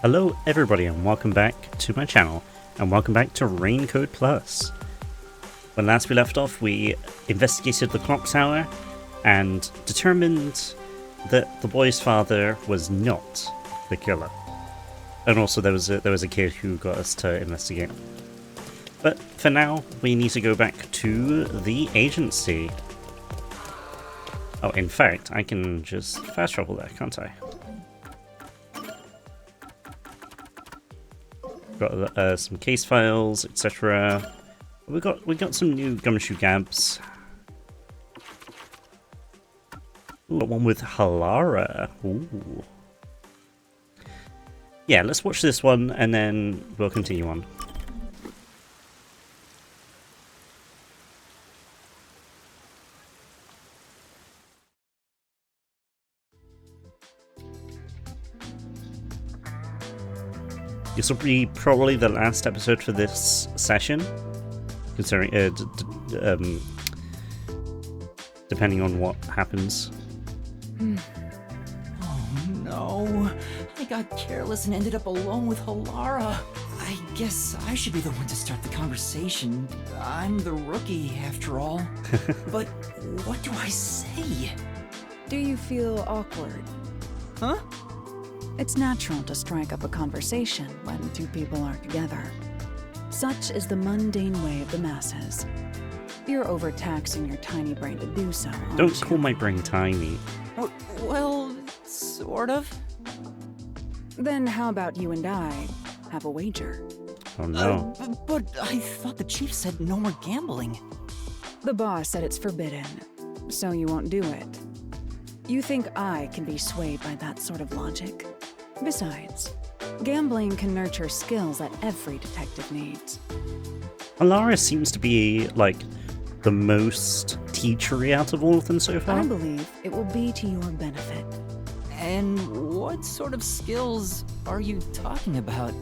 Hello everybody and welcome back to my channel, and welcome back to Raincoat Plus. When last we left off, we investigated the clock tower and determined that the boy's father was not the killer. And also there was a kid who got us to investigate. But for now, we need to go back to the agency. Oh, in fact, I can just fast travel there, can't I? Got some case files, etc. We got some new gumshoe gabs. Ooh, got one with Halara. Ooh. Yeah, let's watch this one and then we'll continue on. This will be probably the last episode for this session, considering depending on what happens. Oh no, I got careless and ended up alone with Halara. I guess I should be the one to start the conversation. I'm the rookie, after all. But what do I say? Do you feel awkward? Huh? It's natural to strike up a conversation when two people are together. Such is the mundane way of the masses. You're overtaxing your tiny brain to do so, aren't Don't you? call my brain tiny. Well, sort of. Then how about you and I have a wager? Oh no. But I thought the chief said no more gambling. The boss said it's forbidden, so you won't do it. You think I can be swayed by that sort of logic? Besides, gambling can nurture skills that every detective needs. Halara seems to be, like, the most teachery out of all of them so far. I believe it will be to your benefit. And what sort of skills are you talking about?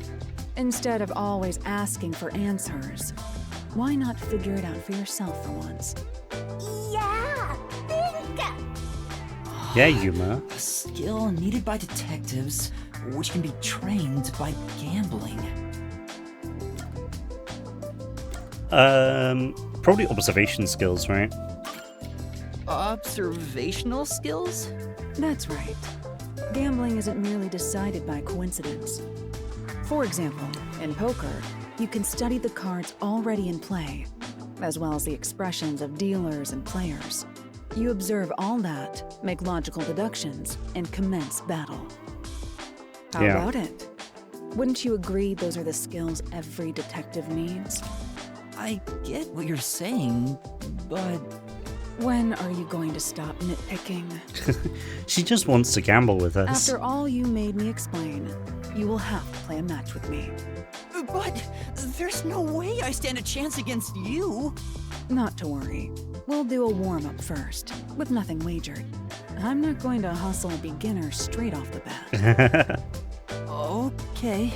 Instead of always asking for answers, why not figure it out for yourself for once? Yeah, think. Yeah, Yuma. A skill needed by detectives, which can be trained by gambling. Probably observation skills, right? Observational skills? That's right. Gambling isn't merely decided by coincidence. For example, in poker, you can study the cards already in play, as well as the expressions of dealers and players. You observe all that, make logical deductions, and commence battle. How Yeah. about it? Wouldn't you agree those are the skills every detective needs? I get what you're saying, but... When are you going to stop nitpicking? She just wants to gamble with us. After all you made me explain, you will have to play a match with me. But there's no way I stand a chance against you. Not to worry. We'll do a warm-up first, with nothing wagered. I'm not going to hustle a beginner straight off the bat. Okay.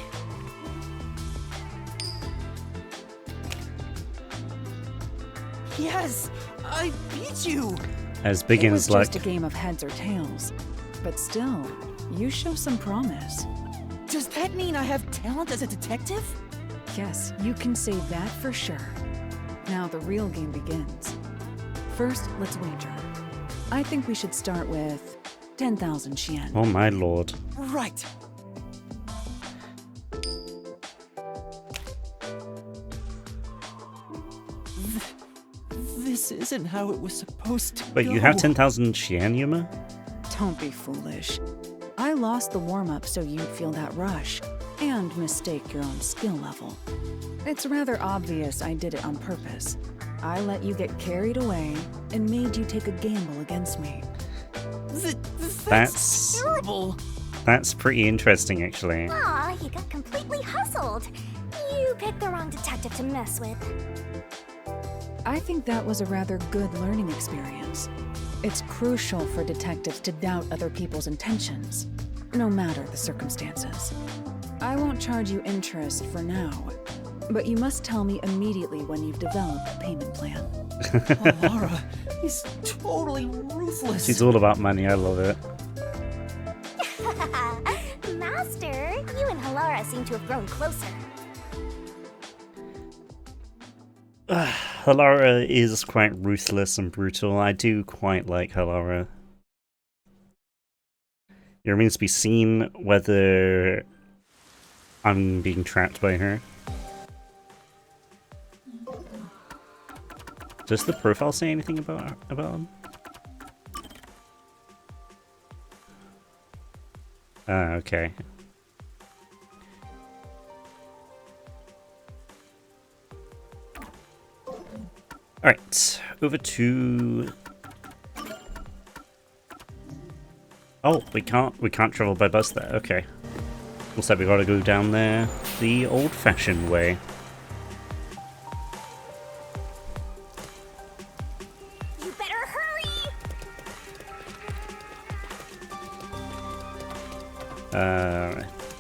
Yes, I beat you. As It begins was like... just a game of heads or tails. But still, you show some promise. Does that mean I have talent as a detective? Yes, you can say that for sure. Now the real game begins. First, let's wager. I think we should start with 10,000 Xian. Oh my lord. Right. This isn't how it was supposed to Wait, go. you have 10,000 Xian, Yuma? Don't be foolish. I lost the warm-up so you'd feel that rush, and mistake your own skill level. It's rather obvious I did it on purpose. I let you get carried away and made you take a gamble against me. That's terrible. That's pretty interesting, actually. Aw, you got completely hustled. You picked the wrong detective to mess with. I think that was a rather good learning experience. It's crucial for detectives to doubt other people's intentions, no matter the circumstances. I won't charge you interest for now, but you must tell me immediately when you've developed a payment plan. Halara is totally ruthless. She's all about money, I love it. Master, you and Halara Cute-ara seem to have grown closer. Halara is quite ruthless and brutal. I do quite like Halara. It remains to be seen whether I'm being trapped by her. Does the profile say anything about him? Ah, okay. Alright, over to... Oh, we can't travel by bus there, okay. Looks like we gotta go down there the old-fashioned way. You better hurry!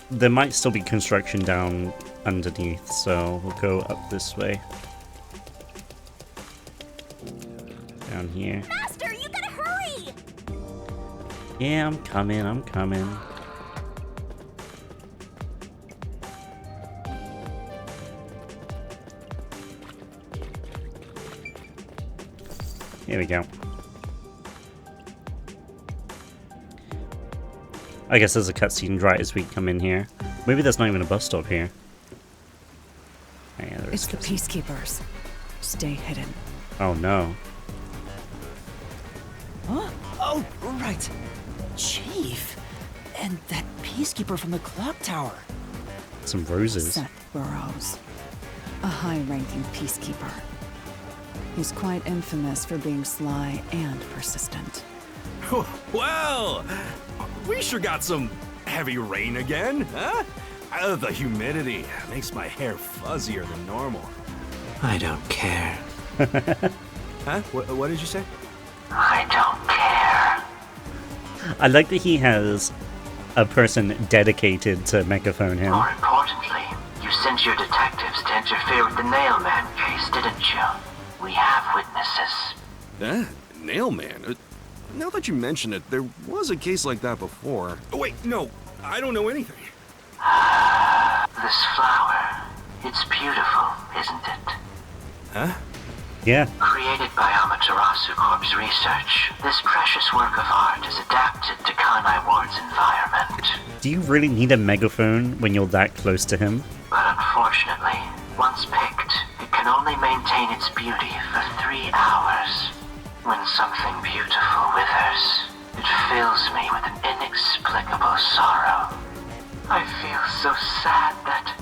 There might still be construction down underneath, so we'll go up this way. Down here. Faster, you gotta hurry! Yeah, I'm coming. Here we go. I guess there's a cutscene right as we come in here. Maybe there's not even a bus stop here. Oh, yeah, there It's is the peacekeepers. Stay hidden. Oh no. Huh? Oh, right. Chief. And that peacekeeper from the clock tower. Some roses. Seth Burrows. A high-ranking peacekeeper. He's quite infamous for being sly and persistent. Well, we sure got some heavy rain again, huh? The humidity makes my hair fuzzier than normal. I don't care. Huh? What did you say? I don't care. I like that he has a person dedicated to megaphone him. More importantly, you sent your detectives to interfere with the Nailman case, didn't you? We have witnesses. Nailman? Now that you mention it, there was a case like that before. Oh, wait, no, I don't know anything. This flower, it's beautiful, isn't it? Huh? Yeah. Created by Amaterasu Corp's research, this precious work of art is adapted to Kanai Ward's environment. Do you really need a megaphone when you're that close to him? But unfortunately, once picked, it can only maintain its beauty for 3 hours. When something beautiful withers, it fills me with an inexplicable sorrow. I feel so sad that...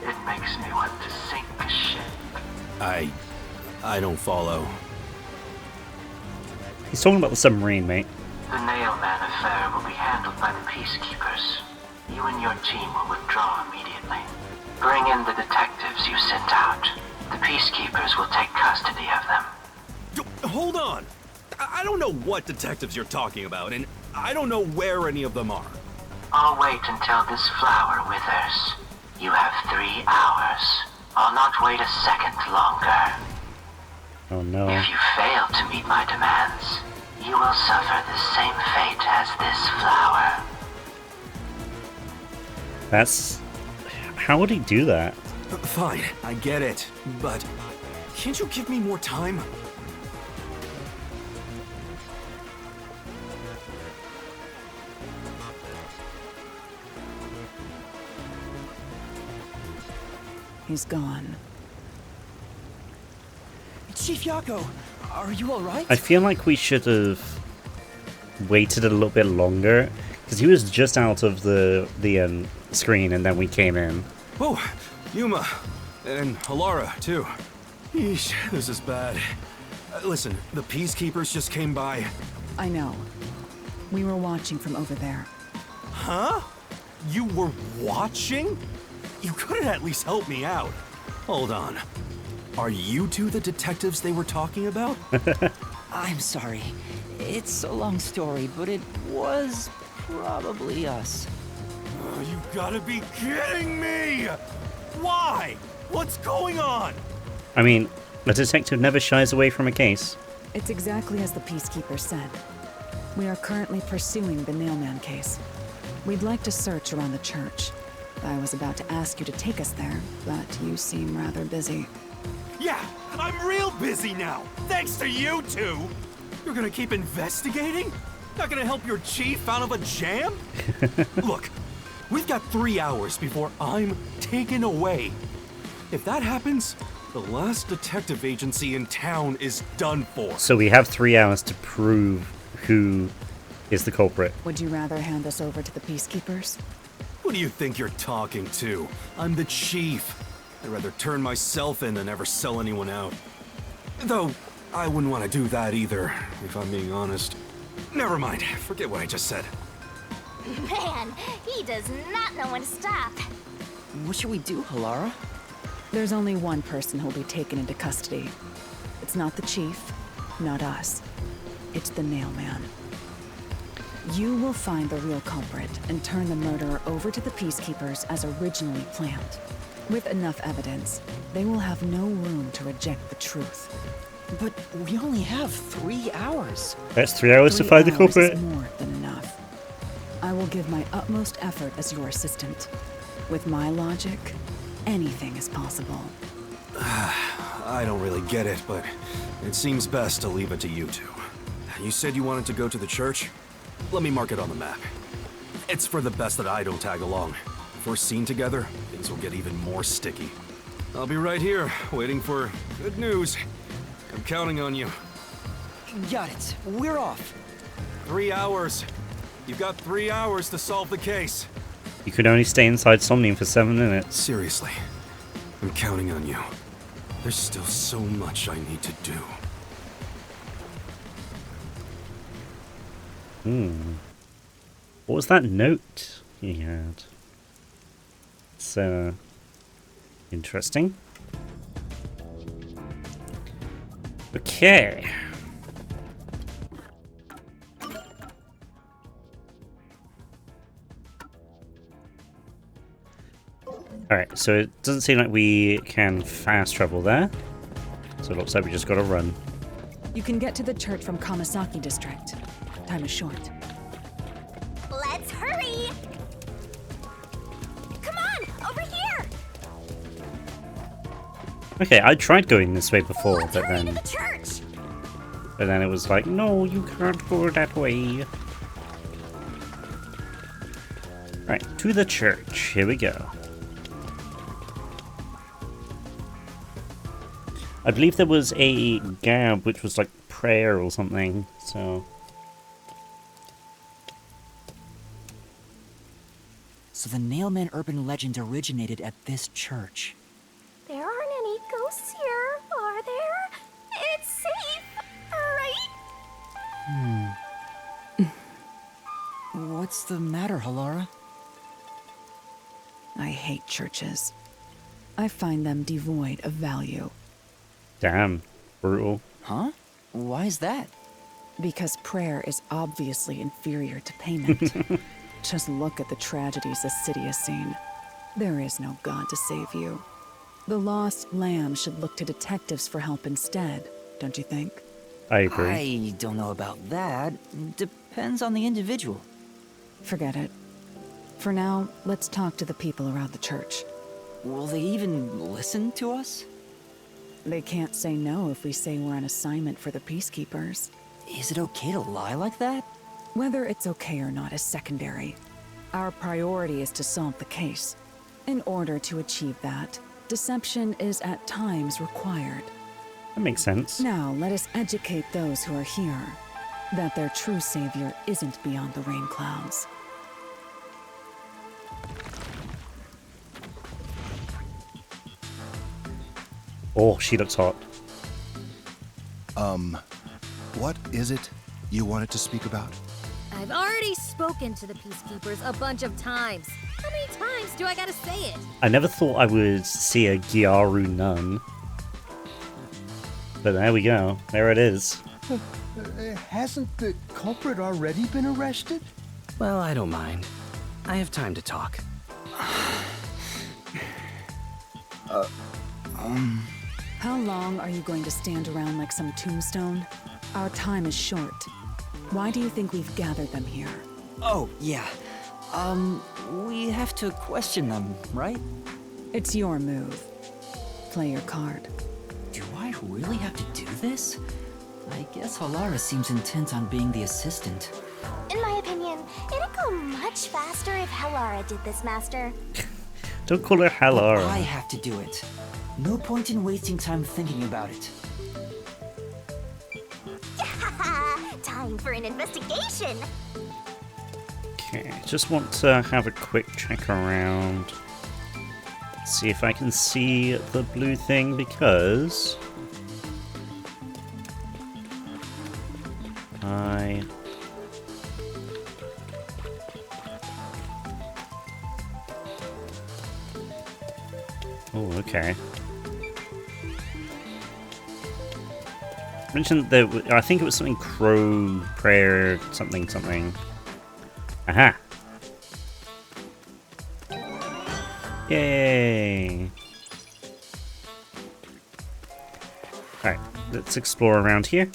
it makes me want to sink a ship. I don't follow. He's talking about the submarine, mate. The Nailman affair will be handled by the peacekeepers. You and your team will withdraw immediately. Bring in the detectives you sent out. The peacekeepers will take custody of them. Hold on! I don't know what detectives you're talking about, and I don't know where any of them are. I'll wait until this flower withers. You have 3 hours. I'll not wait a second longer. Oh no. If you fail to meet my demands, you will suffer the same fate as this flower. That's... How would he do that? Fine, I get it, but can't you give me more time? He's gone. Chief Yako, are you alright? I feel like we should have waited a little bit longer, because he was just out of the screen and then we came in. Oh, Yuma, and Halara, too. Yeesh, this is bad. Listen, the peacekeepers just came by. I know. We were watching from over there. Huh? You were watching? You could have at least helped me out. Hold on. Are you two the detectives they were talking about? I'm sorry. It's a long story, but it was probably us. Oh, you gotta be kidding me! Why? What's going on? I mean, a detective never shies away from a case. It's exactly as the Peacekeeper said. We are currently pursuing the Nailman case. We'd like to search around the church. I was about to ask you to take us there, but you seem rather busy. Yeah, I'm real busy now, thanks to you two! You're gonna keep investigating? Not gonna help your chief out of a jam? Look, we've got 3 hours before I'm taken away. If that happens, the last detective agency in town is done for. So we have 3 hours to prove who is the culprit. Would you rather hand us over to the peacekeepers? Who do you think you're talking to? I'm the chief. I'd rather turn myself in than ever sell anyone out. Though, I wouldn't want to do that either, if I'm being honest. Never mind, forget what I just said. Man, he does not know when to stop. What should we do, Halara? There's only one person who'll be taken into custody. It's not the chief, not us. It's the Nailman. You will find the real culprit and turn the murderer over to the peacekeepers as originally planned. With enough evidence, they will have no room to reject the truth. But we only have 3 hours. That's 3 hours to 3 find the hours culprit. is more than enough. I will give my utmost effort as your assistant. With my logic, anything is possible. I don't really get it, but it seems best to leave it to you two. You said you wanted to go to the church? Let me mark it on the map. It's for the best that I don't tag along. If we're seen together, things will get even more sticky. I'll be right here, waiting for good news. I'm counting on you. Got it. We're off. 3 hours. You've got 3 hours to solve the case. You could only stay inside Somnium for 7 minutes. Seriously, I'm counting on you. There's still so much I need to do. What was that note he had? It's interesting. Okay. Alright, so it doesn't seem like we can fast travel there. So it looks like we just gotta run. You can get to the church from Kamasaki district. Time is short. Let's hurry! Come on, over here! Okay, I tried going this way before, Let's but hurry to then the church! it was like, no, you can't go that way. Right, to the church. Here we go. I believe there was a gab which was like prayer or something, so... So the Nailman urban legend originated at this church. There aren't any ghosts here, are there? It's safe, right? What's the matter, Halara? I hate churches. I find them devoid of value. Damn, brutal. Huh? Why is that? Because prayer is obviously inferior to payment. Just look at the tragedies the city has seen. There is no God to save you. The lost lamb should look to detectives for help instead, don't you think? I agree. I don't know about that. Depends on the individual. Forget it. For now, let's talk to the people around the church. Will they even listen to us? They can't say no if we say we're on assignment for the peacekeepers. Is it okay to lie like that? Whether it's okay or not is secondary. Our priority is to solve the case. In order to achieve that, deception is at times required. That makes sense. Now, let us educate those who are here that their true savior isn't beyond the rain clouds. Oh, she looks hot. What is it you wanted to speak about? I've already spoken to the peacekeepers a bunch of times. How many times do I gotta say it? I never thought I would see a Gyaru nun. But there we go. There it is. Hasn't the culprit already been arrested? Well, I don't mind. I have time to talk. How long are you going to stand around like some tombstone? Our time is short. Why do you think we've gathered them here? Oh, yeah. We have to question them, right? It's your move. Play your card. Do I really have to do this? I guess Halara seems intent on being the assistant. In my opinion, it'd go much faster if Halara did this, Master. Don't call her Halara. I have to do it. No point in wasting time thinking about it. Time for an investigation. Okay, just want to have a quick check around. See if I can see the blue thing because Oh, okay. Mentioned that I think it was something crow, prayer, something. Aha! Yay! Alright, let's explore around here.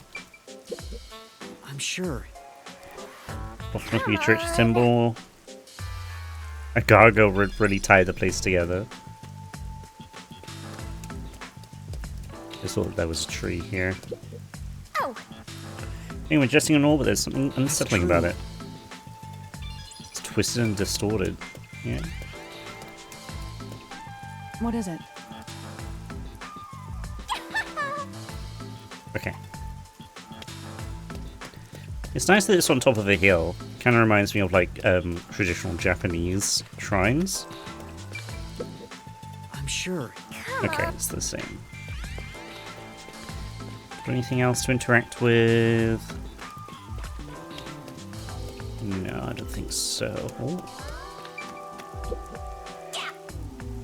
I'm sure. Ultimately, a church symbol. A gargoyle would really tie the place together. Just thought there was a tree here. Oh. Anyway, jesting and all, but there's something unsettling about it. It's twisted and distorted. Yeah. What is it? Okay. It's nice that it's on top of a hill. Kind of reminds me of like traditional Japanese shrines. I'm sure. Okay, it's the same. Anything else to interact with? No, I don't think so. Oh.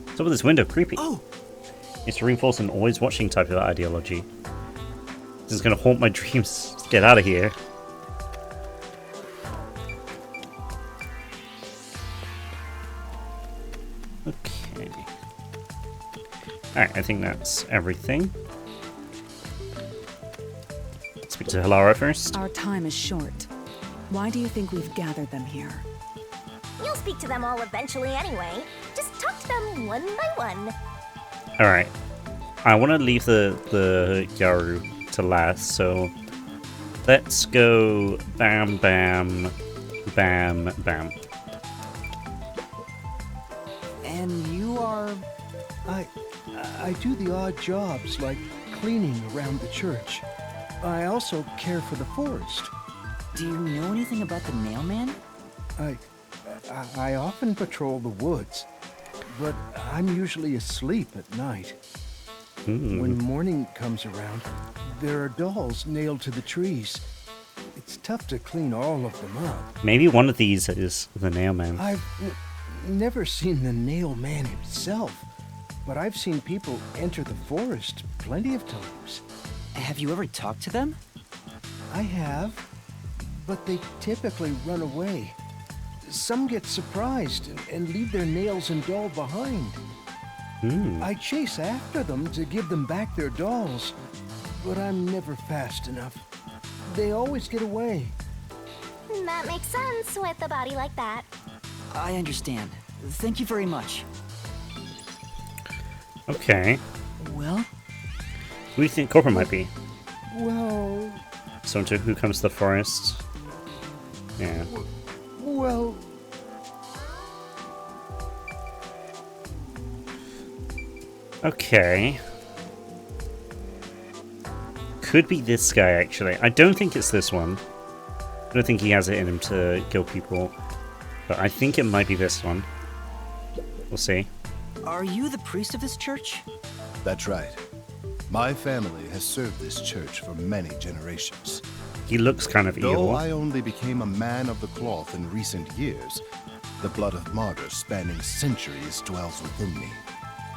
What's up with this window? Creepy. Oh. It's to reinforce an always watching type of ideology. This is going to haunt my dreams. Let's get out of here. Okay. Alright, I think that's everything. Speak to Halara first. Our time is short. Why do you think we've gathered them here? You'll speak to them all eventually anyway. Just talk to them one by one. Alright. I want to leave the Yaru to last, so let's go bam, bam, bam, bam. And you are... I do the odd jobs, like cleaning around the church. I also care for the forest. Do you know anything about the mailman? I often patrol the woods, but I'm usually asleep at night. When morning comes around, there are dolls nailed to the trees. It's tough to clean all of them up. Maybe one of these is the Nailman. I've never seen the nail man himself, but I've seen people enter the forest plenty of times. Have you ever talked to them? I have, but they typically run away. Some get surprised and leave their nails and doll behind. I chase after them to give them back their dolls, but I'm never fast enough. They always get away. That makes sense with a body like that. I understand. Thank you very much. Okay. Well? Who do you think Corporal might be? Well... Someone who comes to the forest? Yeah. Well... Okay. Could be this guy, actually. I don't think it's this one. I don't think he has it in him to kill people. But I think it might be this one. We'll see. Are you the priest of this church? That's right. My family has served this church for many generations. He looks kind of Though evil. I only became a man of the cloth in recent years, the blood of martyrs spanning centuries dwells within me.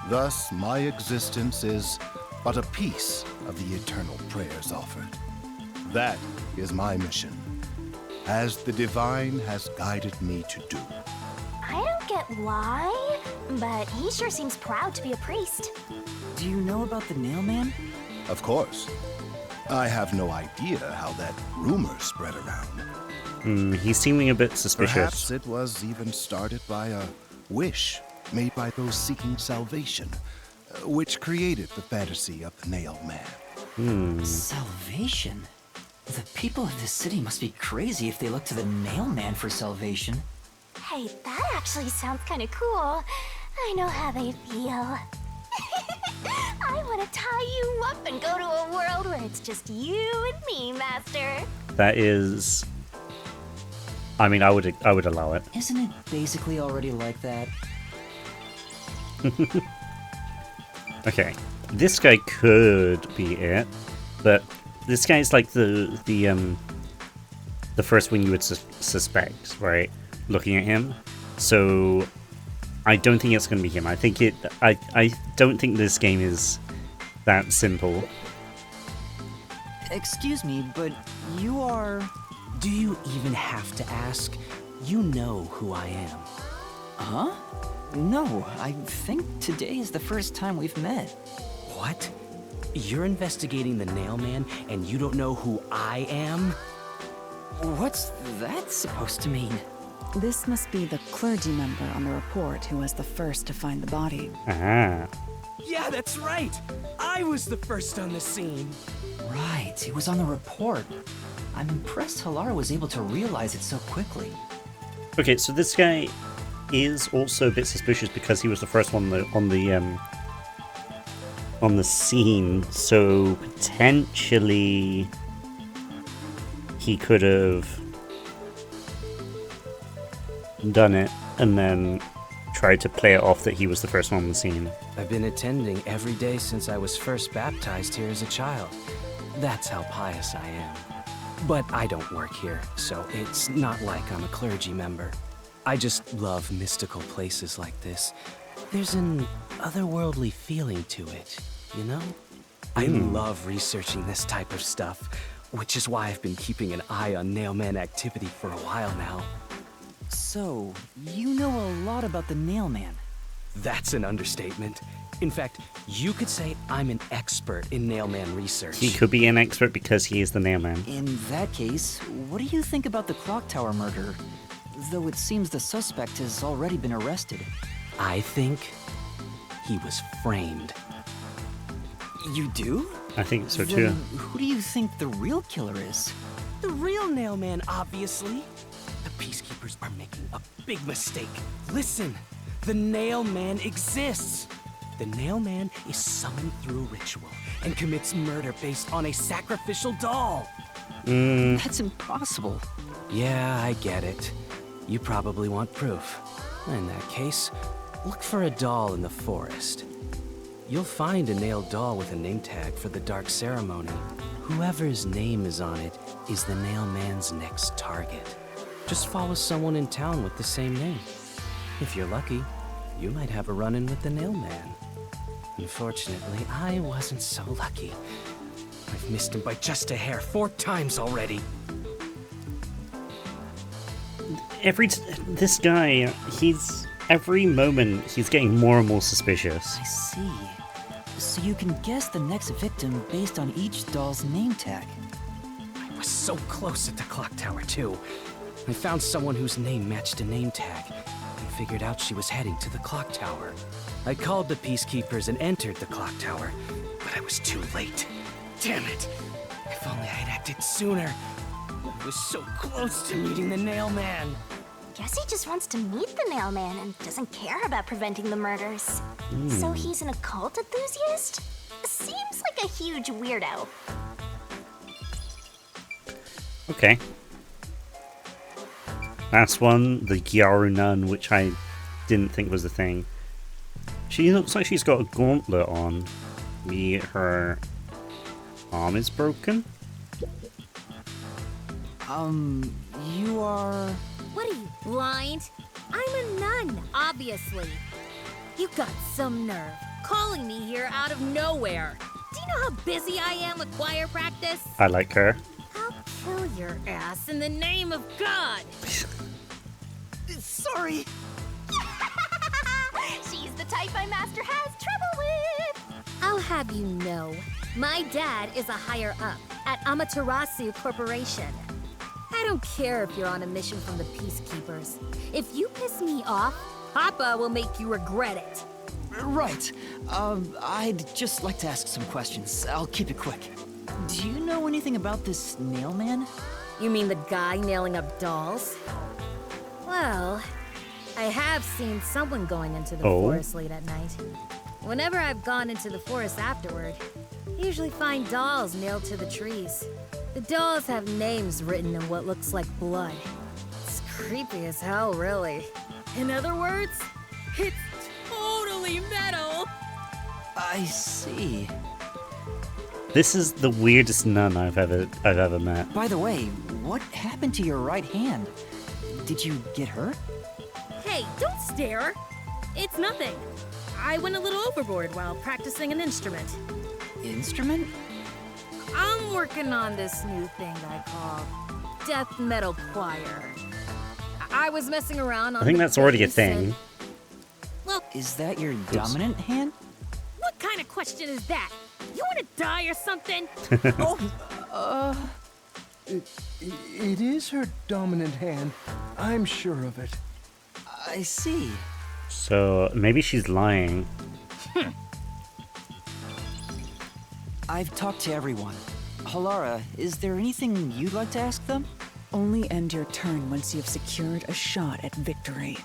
Thus, my existence is but a piece of the eternal prayers offered. That is my mission, as the divine has guided me to do. I don't get why, but he sure seems proud to be a priest. Do you know about the Nailman? Of course. I have no idea how that rumor spread around. He's seeming a bit suspicious. Perhaps it was even started by a wish made by those seeking salvation, which created the fantasy of the Nail Man. Salvation? The people of this city must be crazy if they look to the Nail Man for salvation. Hey, that actually sounds kind of cool. I know how they feel. I want to tie you up and go to a world where it's just you and me, Master. That is... I mean, I would allow it. Isn't it basically already like that? Okay, this guy could be it, but this guy's like the first one you would suspect, right? Looking at him, so I don't think it's going to be him. I don't think this game is that simple. Excuse me, but you are... Do you even have to ask? You know who I am. Huh? No, I think today is the first time we've met. What? You're investigating the Nail Man and you don't know who I am? What's that supposed to mean? This must be the clergy member on the report who was the first to find the body. Ah. Yeah, that's right! I was the first on the scene! Right, it was on the report. I'm impressed Halara was able to realize it so quickly. Okay, so this guy is also a bit suspicious because he was the first one on the scene, so potentially he could have done it and then tried to play it off that he was the first one on the scene. I've been attending every day since I was first baptized here as a child. That's how pious I am. But I don't work here, so it's not like I'm a clergy member. I just love mystical places like this. There's an otherworldly feeling to it, you know? I love researching this type of stuff, which is why I've been keeping an eye on Nailman activity for a while now. So, you know a lot about the Nail Man. That's an understatement. In fact, you could say I'm an expert in Nailman research. He could be an expert because he is the Nailman. In that case, what do you think about the clock tower murder? Though it seems the suspect has already been arrested. I think he was framed. You do? I think so too. Then who do you think the real killer is? The real Nailman, obviously. The Peacekeepers are making a big mistake. Listen, the Nailman exists. The Nailman is summoned through a ritual and commits murder based on a sacrificial doll. That's impossible. Yeah, I get it. You probably want proof. In that case, look for a doll in the forest. You'll find a nailed doll with a name tag for the Dark Ceremony. Whoever's name is on it is the Nailman's next target. Just follow someone in town with the same name. If you're lucky, you might have a run-in with the Nailman. Unfortunately, I wasn't so lucky. I've missed him by just a hair 4 times already. This guy, every moment he's getting more and more suspicious. I see. So you can guess the next victim based on each doll's name tag. I was so close at the clock tower, too. I found someone whose name matched a name tag and figured out she was heading to the clock tower. I called the Peacekeepers and entered the clock tower, but I was too late. Damn it! If only I had acted sooner. I was so close to meeting the Nailman. Guess he just wants to meet the Nail Man and doesn't care about preventing the murders. So he's an occult enthusiast? Seems like a huge weirdo. Okay. Last one, the Gyaru Nun, which I didn't think was a thing. She looks like she's got a gauntlet on. Maybe her arm is broken? You are... What are you, blind? I'm a nun, obviously. You got some nerve, calling me here out of nowhere. Do you know how busy I am with choir practice? I like her. I'll kill your ass in the name of God. Sorry. She's the type my master has trouble with. I'll have you know, my dad is a higher up at Amaterasu Corporation. I don't care if you're on a mission from the Peacekeepers. If you piss me off, Papa will make you regret it. Right. I'd just like to ask some questions. I'll keep it quick. Do you know anything about this nail man? You mean the guy nailing up dolls? Well, I have seen someone going into the forest late at night. Whenever I've gone into the forest afterward, I usually find dolls nailed to the trees. The dolls have names written in what looks like blood. It's creepy as hell, really. In other words, it's totally metal. I see. This is the weirdest nun I've ever met. By the way, what happened to your right hand? Did you get hurt? Hey, don't stare. It's nothing. I went a little overboard while practicing an instrument. Instrument? I'm working on this new thing I call death metal choir. I was messing around on I think the that's already a bass thing. and- Well, Is that your dominant hand? what kind of question is that? You want to die or something? It is her dominant hand. I'm sure of it. I see. So maybe she's lying. I've talked to everyone. Halara, is there anything you'd like to ask them? Only end your turn once you've secured a shot at victory.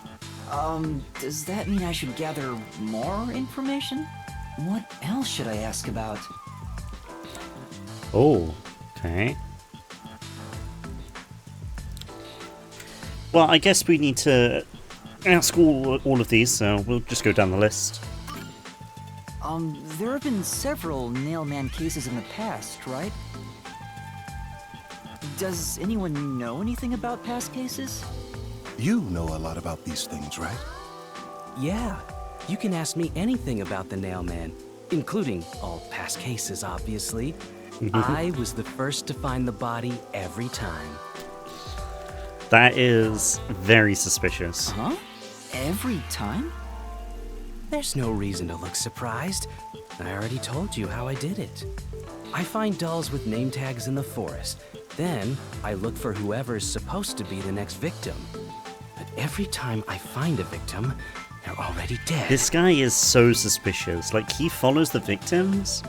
Does that mean I should gather more information? What else should I ask about? Oh, okay. Well, I guess we need to ask all of these, so we'll just go down the list. There have been several Nailman cases in the past, right? Does anyone know anything about past cases? You know a lot about these things, right? Yeah, you can ask me anything about the Nailman, including all past cases, obviously. I was the first to find the body every time. That is very suspicious. Huh? Every time? There's no reason to look surprised. I already told you how I did it. I find dolls with name tags in the forest. Then, I look for whoever's supposed to be the next victim. But every time I find a victim, they're already dead. This guy is so suspicious. Like, he follows the victims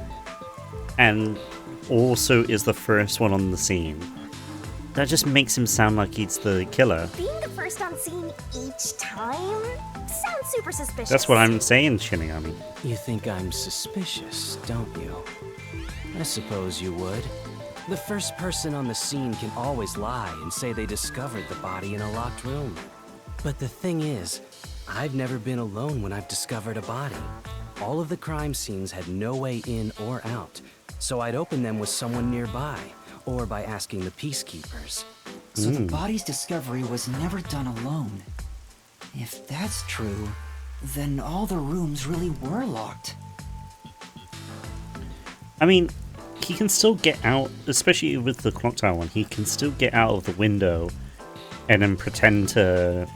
and also is the first one on the scene. That just makes him sound like he's the killer. Being the first on scene each time sounds super suspicious. That's what I'm saying, Shinigami. You think I'm suspicious, don't you? I suppose you would. The first person on the scene can always lie and say they discovered the body in a locked room. But the thing is, I've never been alone when I've discovered a body. All of the crime scenes had no way in or out, so I'd open them with someone nearby, or by asking the Peacekeepers. So the body's discovery was never done alone. If that's true, then all the rooms really were locked. I mean, he can still get out, especially with the clock tower one, he can still get out of the window and then pretend to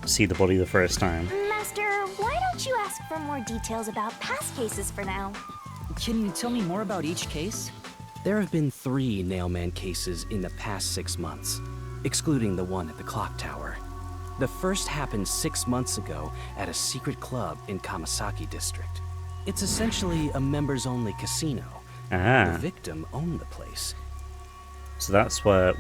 see the body the first time. Master, why don't you ask for more details about past cases for now? Can you tell me more about each case? There have been 3 Nailman cases in the past 6 months, excluding the one at the clock tower. The first happened 6 months ago at a secret club in Kamasaki district. It's essentially a members-only casino. Ah. The victim owned the place. So that's where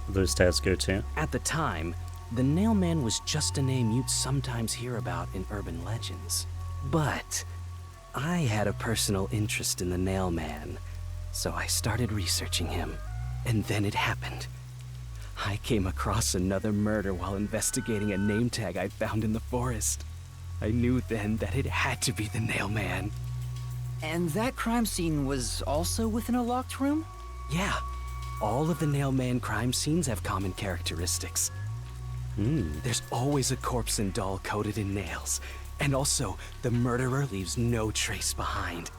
those stairs go to. At the time, the Nailman was just a name you'd sometimes hear about in urban legends. But I had a personal interest in the Nailman, so I started researching him. And then it happened. I came across another murder while investigating a name tag I'd found in the forest. I knew then that it had to be the Nailman. And that crime scene was also within a locked room? Yeah, all of the Nailman crime scenes have common characteristics. There's always a corpse and doll coated in nails. And also, the murderer leaves no trace behind.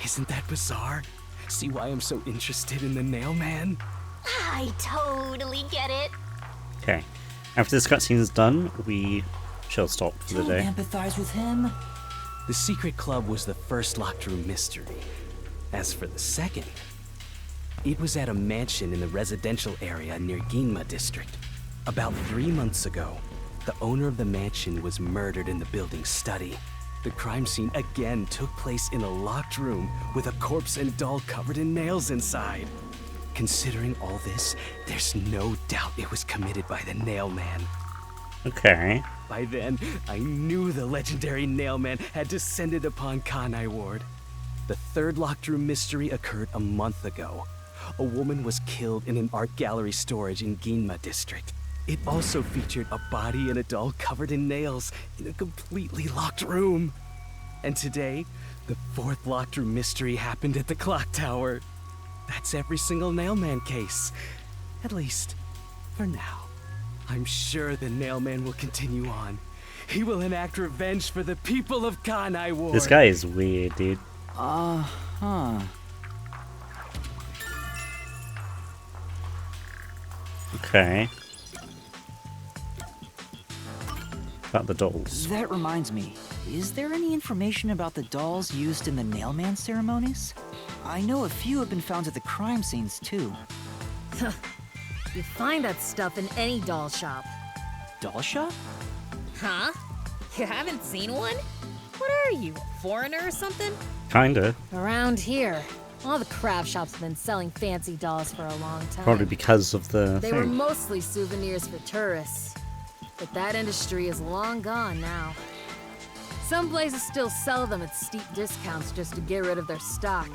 Isn't that bizarre? See why I'm so interested in the Nailman? I totally get it. Okay. After this cutscene is done, we shall stop for the Don't day. empathize with him. The secret club was the first locked room mystery. As for the second, It was at a mansion in the residential area near Ginma district. About 3 months ago, the owner of the mansion was murdered in the building's study. The crime scene again took place in a locked room with a corpse and doll covered in nails inside. Considering all this, there's no doubt it was committed by the Nail Man. Okay. By then, I knew the legendary Nail Man had descended upon Kanai Ward. The third locked room mystery occurred a month ago. A woman was killed in an art gallery storage in Ginma district. It also featured a body and a doll covered in nails in a completely locked room. And today, the fourth locked room mystery happened at the clock tower. That's every single Nailman case. At least, for now. I'm sure the Nailman will continue on. He will enact revenge for the people of Kanai Ward. This guy is weird, dude. Uh-huh. Okay. About the dolls. That reminds me, is there any information about the dolls used in the Nailman ceremonies? I know a few have been found at the crime scenes, too. You find that stuff in any doll shop. Doll shop? Huh? You haven't seen one? What are you, a foreigner or something? Kinda. Around here, all the craft shops have been selling fancy dolls for a long time. Probably because of the They thing. were mostly souvenirs for tourists. But that industry is long gone now. Some places still sell them at steep discounts just to get rid of their stock.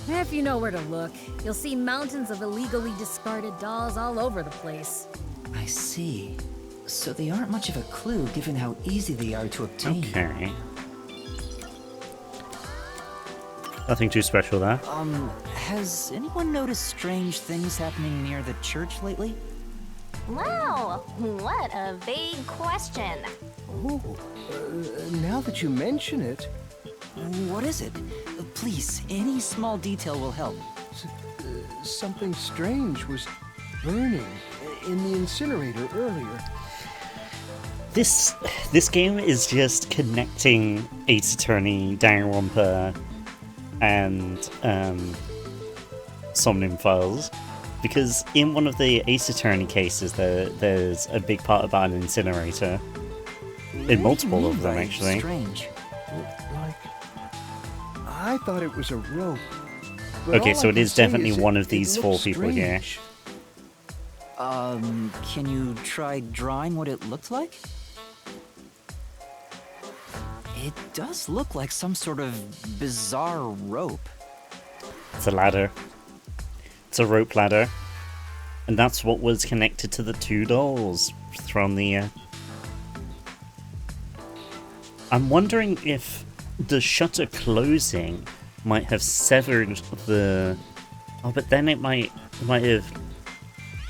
If you know where to look, you'll see mountains of illegally discarded dolls all over the place. I see. So they aren't much of a clue given how easy they are to obtain. Okay. Nothing too special there. Has anyone noticed strange things happening near the church lately? Wow, what a vague question. Oh, now that you mention it, What is it? Please, any small detail will help. something strange was burning in the incinerator earlier. This game is just connecting Ace Attorney, Danganronpa, and Somnium Files, because in one of the Ace Attorney cases, there's a big part about an incinerator. In multiple of them, actually. Strange. Like, I thought it was a rope. but Okay, all so I it can is say definitely is one of it these looks 4 people here. strange. Can you try drawing what it looked like? It does look like some sort of bizarre rope. It's a ladder. It's a rope ladder. And that's what was connected to the 2 dolls from the... I'm wondering if the shutter closing might have severed the... Oh, but then it might have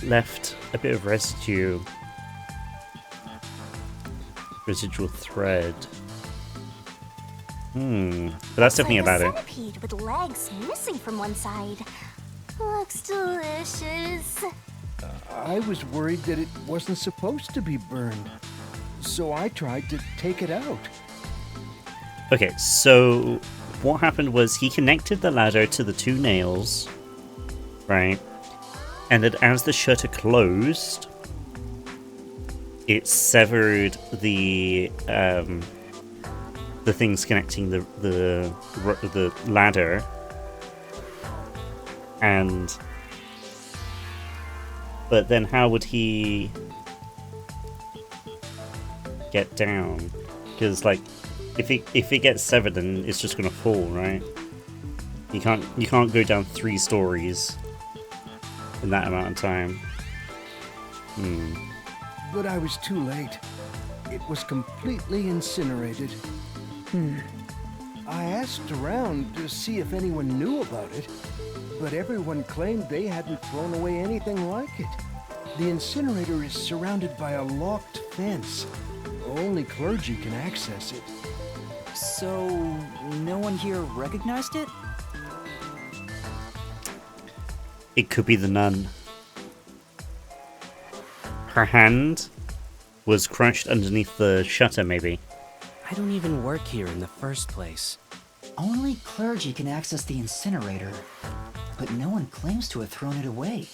left a bit of residual thread. But that's definitely It's like about a it. centipede with legs missing from one side. Looks delicious. I was worried that it wasn't supposed to be burned, so I tried to take it out. Okay, so what happened was he connected the ladder to the 2 nails, right? And then as the shutter closed, it severed the things connecting the ladder, but then how would he get down? Because like, if it gets severed, then it's just gonna fall, right? You can't go down 3 stories in that amount of time. But I was too late. It was completely incinerated. I asked around to see if anyone knew about it, but everyone claimed they hadn't thrown away anything like it. The incinerator is surrounded by a locked fence. Only clergy can access it. So, no one here recognized it? It could be the nun. Her hand was crushed underneath the shutter, maybe. I don't even work here in the first place. Only clergy can access the incinerator. but no one claims to have thrown it away.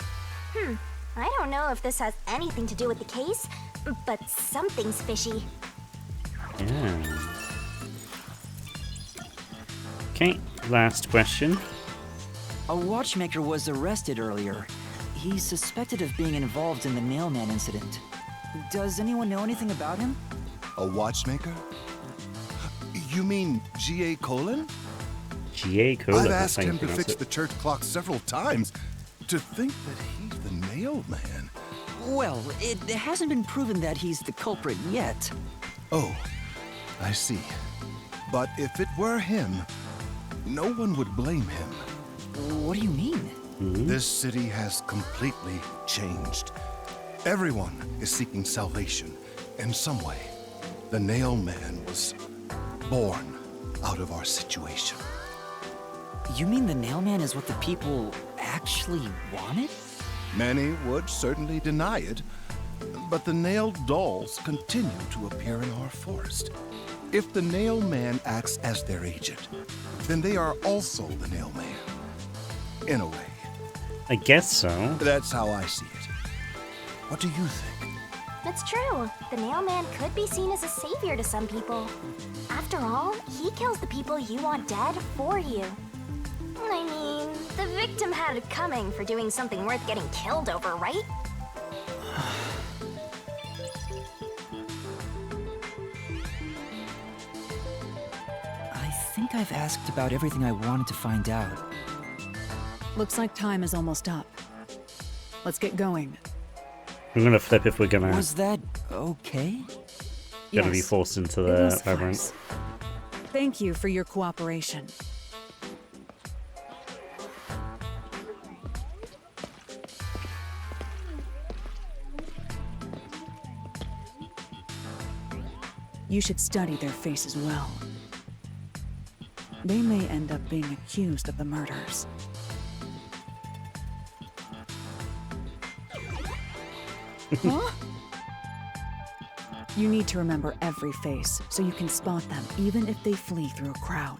I don't know if this has anything to do with the case, but something's fishy. Yeah. Okay, last question. A watchmaker was arrested earlier. He's suspected of being involved in the Nailman incident. Does anyone know anything about him? A watchmaker? You mean G.A. Colon? G.A. Colon. I've asked him to fix the church clock several times. To think that he's the Nailman. Well, it hasn't been proven that he's the culprit yet. Oh, I see. But if it were him, no one would blame him. What do you mean? This city has completely changed. Everyone is seeking salvation in some way. The Nailman was born out of our situation. You mean the Nailman is what the people actually wanted? Many would certainly deny it, but the nailed dolls continue to appear in our forest. If the Nailman acts as their agent, then they are also the Nailman. In a way. I guess so. That's how I see it. What do you think? It's true. The Nailman could be seen as a savior to some people. After all, he kills the people you want dead for you. I mean, the victim had it coming for doing something worth getting killed over, right? I think I've asked about everything I wanted to find out. Looks like time is almost up. Let's get going. I'm gonna flip if we're gonna Was that okay? be Yes, forced into it the was labyrinth. close. Thank you for your cooperation. You should study their faces well. They may end up being accused of the murders. Huh? You need to remember every face so you can spot them even if they flee through a crowd.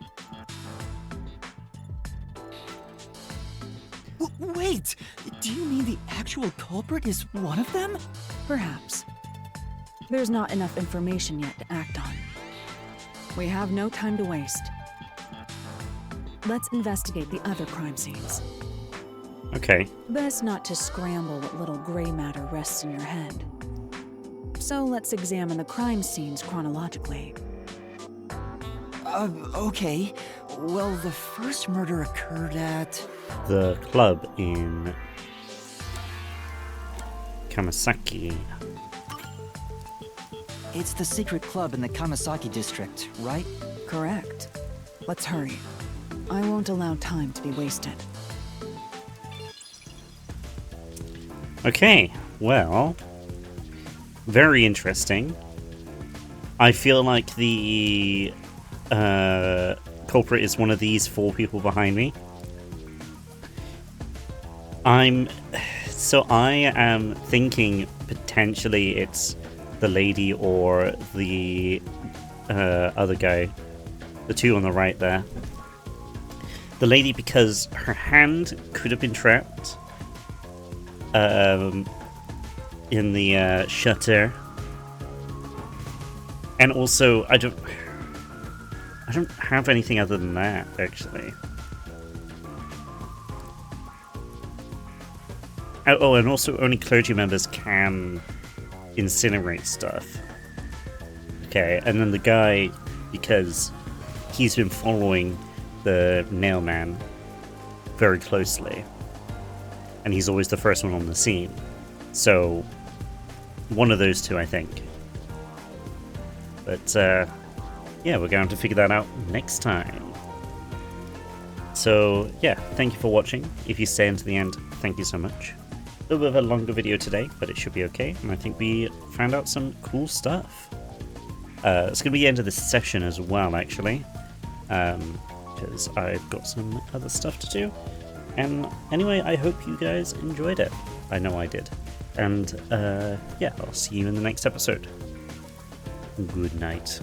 Wait! Do you mean the actual culprit is one of them? Perhaps. There's not enough information yet to act on. We have no time to waste. Let's investigate the other crime scenes. Okay. Best not to scramble what little gray matter rests in your head. So let's examine the crime scenes chronologically. Okay. Well, the first murder occurred at... The club in Kamasaki. It's the secret club in the Kamasaki district, right? Correct. Let's hurry. I won't allow time to be wasted. Okay, well, very interesting. I feel like the culprit is one of these four people behind me. I am thinking potentially it's the lady or the other guy, the two on the right there. The lady because her hand could have been trapped in the shutter, and also I don't have anything other than that actually. Oh, and also only clergy members can incinerate stuff. Okay, and then the guy, because he's been following the Nailman very closely, and he's always the first one on the scene. So, one of those two, I think. But, yeah, we're going to figure that out next time. So, yeah, thank you for watching. If you stay until the end, thank you so much. A little bit of a longer video today, but it should be okay, and I think we found out some cool stuff. It's going to be the end of this session as well, actually, because I've got some other stuff to do. And anyway, I hope you guys enjoyed it. I know I did. And yeah, I'll see you in the next episode. Good night.